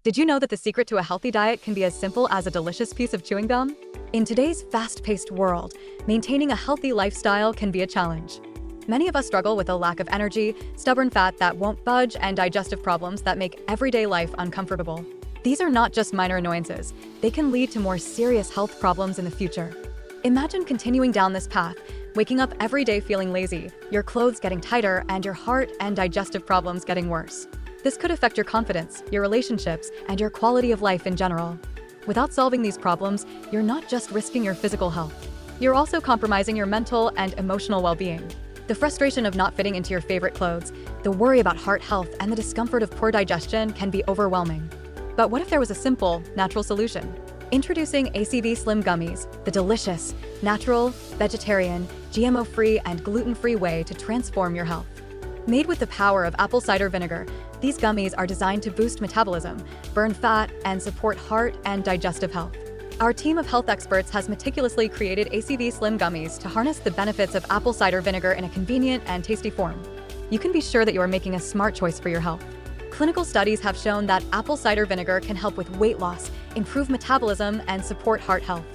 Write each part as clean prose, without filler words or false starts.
Did you know that the secret to a healthy diet can be as simple as a delicious piece of chewing gum? In today's fast-paced world, maintaining a healthy lifestyle can be a challenge. Many of us struggle with a lack of energy, stubborn fat that won't budge, and digestive problems that make everyday life uncomfortable. These are not just minor annoyances. They can lead to more serious health problems in the future. Imagine continuing down this path, waking up every day feeling lazy, your clothes getting tighter, and your heart and digestive problems getting worse. This could affect your confidence, your relationships, and your quality of life in general. Without solving these problems, you're not just risking your physical health. You're also compromising your mental and emotional well-being. The frustration of not fitting into your favorite clothes, the worry about heart health, and the discomfort of poor digestion can be overwhelming. But what if there was a simple, natural solution? Introducing ACV Slim Gummies, the delicious, natural, vegetarian, GMO-free, and gluten-free way to transform your health. Made with the power of apple cider vinegar, these gummies are designed to boost metabolism, burn fat, and support heart and digestive health. Our team of health experts has meticulously created ACV Slim Gummies to harness the benefits of apple cider vinegar in a convenient and tasty form. You can be sure that you are making a smart choice for your health. Clinical studies have shown that apple cider vinegar can help with weight loss, improve metabolism, and support heart health.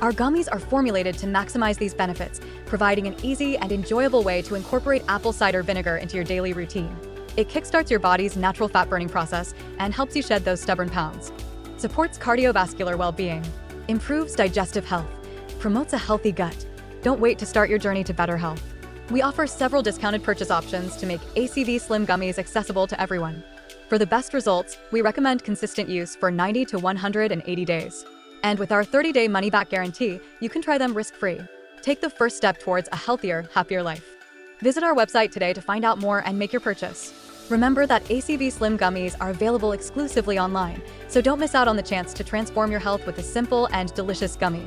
Our gummies are formulated to maximize these benefits, providing an easy and enjoyable way to incorporate apple cider vinegar into your daily routine. It kickstarts your body's natural fat-burning process and helps you shed those stubborn pounds. Supports cardiovascular well-being, improves digestive health, promotes a healthy gut. Don't wait to start your journey to better health. We offer several discounted purchase options to make ACV Slim Gummies accessible to everyone. For the best results, we recommend consistent use for 90 to 180 days. And with our 30-day money-back guarantee, you can try them risk-free. Take the first step towards a healthier, happier life. Visit our website today to find out more and make your purchase. Remember that ACV Slim Gummies are available exclusively online, so don't miss out on the chance to transform your health with a simple and delicious gummy.